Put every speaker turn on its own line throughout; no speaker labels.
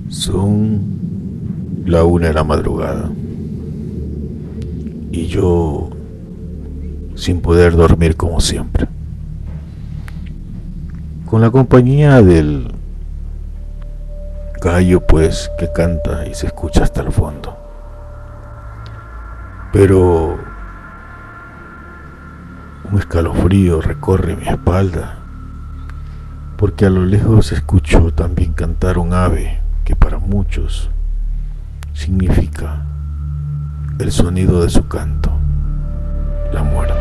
Son la 1 de la madrugada y yo sin poder dormir como siempre, con la compañía del gallo pues que canta y se escucha hasta el fondo. Pero un escalofrío recorre mi espalda, porque a lo lejos escucho también cantar un ave que para muchos significa el sonido de su canto, la muerte.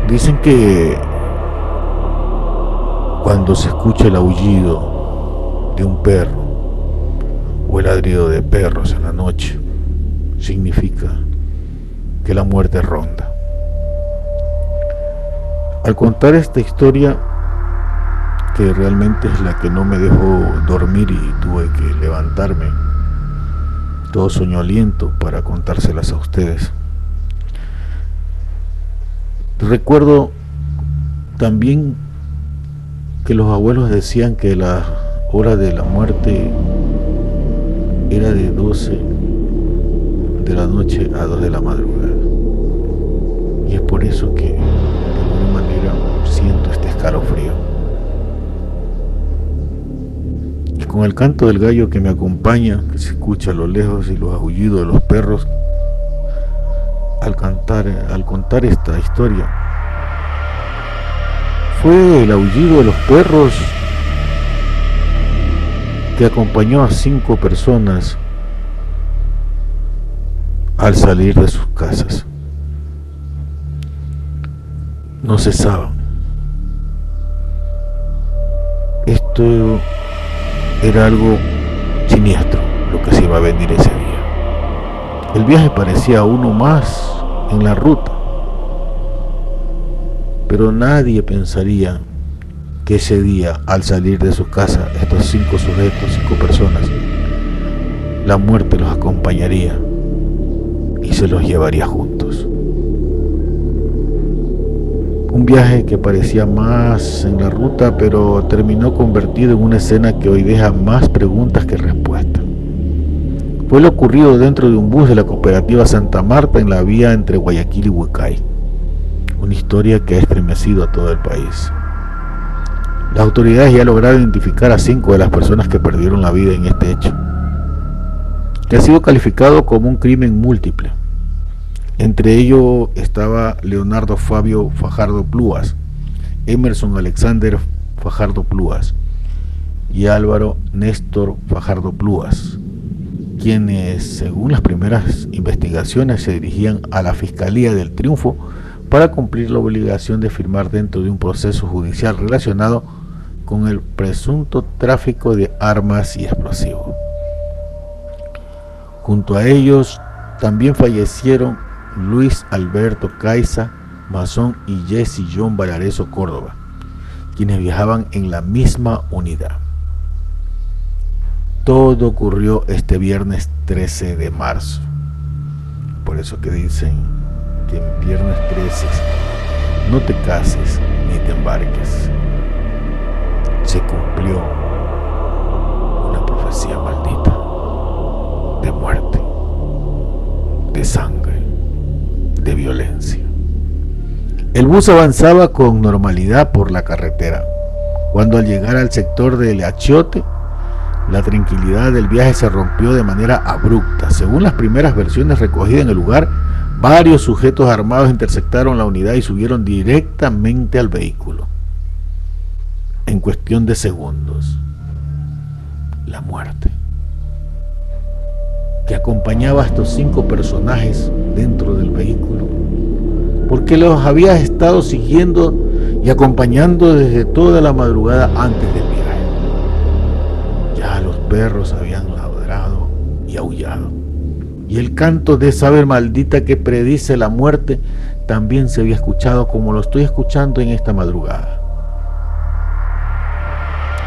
Dicen que cuando se escucha el aullido de un perro o el ladrido de perros en la noche, significa que la muerte ronda. Al contar esta historia, que realmente es la que no me dejó dormir y tuve que levantarme todo soñoliento para contárselas a ustedes, recuerdo también que los abuelos decían que la hora de la muerte era de 12 de la noche a 2 de la madrugada. Y es por eso que de alguna manera siento este escalofrío. Y con el canto del gallo que me acompaña, que se escucha a lo lejos, y los aullidos de los perros, al contar esta historia, fue el aullido de los perros que acompañó a 5 personas al salir de sus casas. No cesaban. Esto era algo siniestro lo que se iba a venir ese día. El viaje parecía uno más en la ruta, pero nadie pensaría que ese día, al salir de su casa, estos 5 sujetos, 5 personas, la muerte los acompañaría y se los llevaría juntos. Un viaje que parecía más en la ruta, pero terminó convertido en una escena que hoy deja más preguntas que respuestas. Fue lo ocurrido dentro de un bus de la cooperativa Santa Marta en la vía entre Guayaquil y Huicay. Una historia que ha estremecido a todo el país. Las autoridades ya lograron identificar a 5 de las personas que perdieron la vida en este hecho, que ha sido calificado como un crimen múltiple. Entre ellos estaba Leonardo Fabio Fajardo Plúas, Emerson Alexander Fajardo Plúas y Álvaro Néstor Fajardo Plúas, quienes, según las primeras investigaciones, se dirigían a la Fiscalía del Triunfo para cumplir la obligación de firmar dentro de un proceso judicial relacionado con el presunto tráfico de armas y explosivos. Junto a ellos también fallecieron Luis Alberto Caiza Mazón y Jesse John Valareso Córdoba, quienes viajaban en la misma unidad. Todo ocurrió este viernes 13 de marzo. Por eso que dicen que en viernes 13 no te cases ni te embarques. Se cumplió una profecía maldita de muerte, de sangre, de violencia. El bus avanzaba con normalidad por la carretera, cuando al llegar al sector del Achiote, la tranquilidad del viaje se rompió de manera abrupta. Según las primeras versiones recogidas en el lugar, varios sujetos armados interceptaron la unidad y subieron directamente al vehículo. En cuestión de segundos, la muerte, que acompañaba a estos 5 personajes dentro del vehículo, porque los había estado siguiendo y acompañando desde toda la madrugada antes del viaje. Ya los perros habían ladrado y aullado, y el canto de esa ave maldita que predice la muerte también se había escuchado, como lo estoy escuchando en esta madrugada.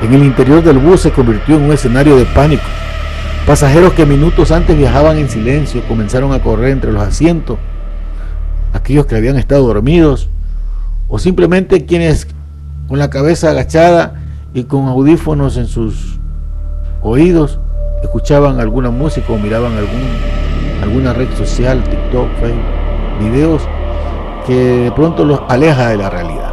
En el interior del bus se convirtió en un escenario de pánico. Pasajeros que minutos antes viajaban en silencio comenzaron a correr entre los asientos, aquellos que habían estado dormidos o simplemente quienes con la cabeza agachada y con audífonos en sus oídos, escuchaban alguna música o miraban alguna red social, TikTok, Facebook, videos que de pronto los aleja de la realidad.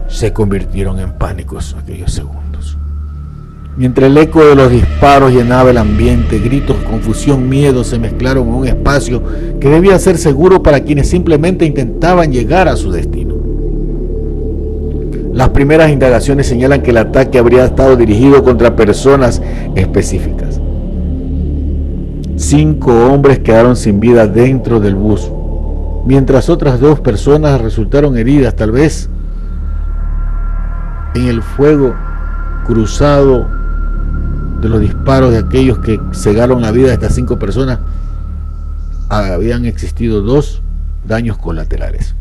Se convirtieron en pánicos aquellos segundos. Mientras el eco de los disparos llenaba el ambiente, gritos, confusión, miedo se mezclaron en un espacio que debía ser seguro para quienes simplemente intentaban llegar a su destino. Las primeras indagaciones señalan que el ataque habría estado dirigido contra personas específicas. 5 hombres quedaron sin vida dentro del bus, mientras otras 2 personas resultaron heridas, tal vez en el fuego cruzado de los disparos de aquellos que cegaron la vida de estas 5 personas. Habían existido 2 daños colaterales.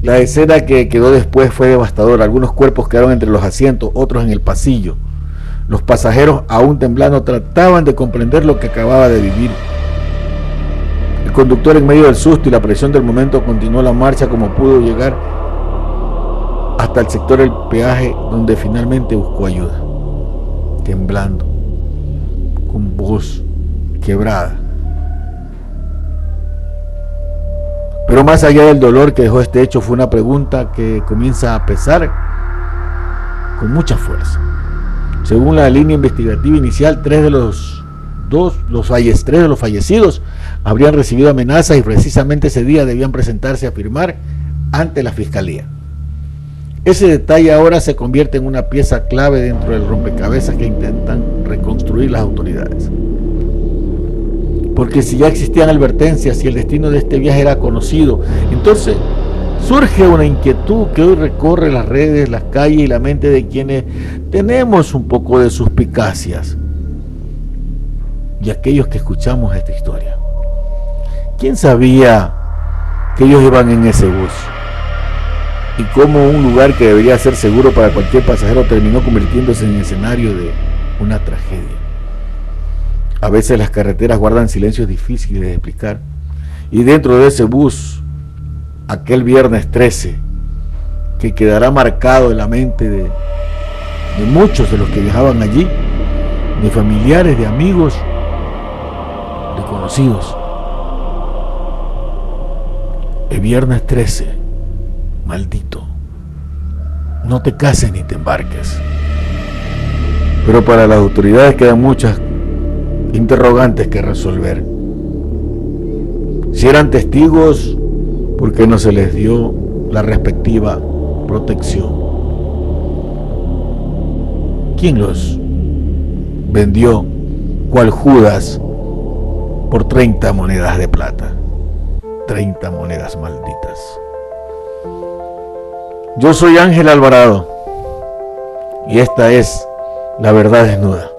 La escena que quedó después fue devastadora. Algunos cuerpos quedaron entre los asientos, otros en el pasillo. Los pasajeros, aún temblando, trataban de comprender lo que acababa de vivir. El conductor, en medio del susto y la presión del momento, continuó la marcha como pudo llegar hasta el sector del peaje, donde finalmente buscó ayuda, temblando, con voz quebrada. Pero más allá del dolor que dejó este hecho, fue una pregunta que comienza a pesar con mucha fuerza. Según la línea investigativa inicial, 3 de los fallecidos habrían recibido amenazas y precisamente ese día debían presentarse a firmar ante la fiscalía. Ese detalle ahora se convierte en una pieza clave dentro del rompecabezas que intentan reconstruir las autoridades. Porque si ya existían advertencias y el destino de este viaje era conocido, entonces surge una inquietud que hoy recorre las redes, las calles y la mente de quienes tenemos un poco de suspicacias y aquellos que escuchamos esta historia. ¿Quién sabía que ellos iban en ese bus? Y cómo un lugar que debería ser seguro para cualquier pasajero terminó convirtiéndose en escenario de una tragedia. A veces las carreteras guardan silencios difíciles de explicar. Y dentro de ese bus, aquel viernes 13, que quedará marcado en la mente de muchos de los que viajaban allí, de familiares, de amigos, de conocidos. El viernes 13, maldito, no te cases ni te embarques. Pero para las autoridades quedan muchas interrogantes que resolver. Si eran testigos, ¿por qué no se les dio la respectiva protección? ¿Quién los vendió, cual Judas, por 30 monedas de plata? 30 monedas malditas. Yo soy Ángel Alvarado y esta es La Verdad Desnuda.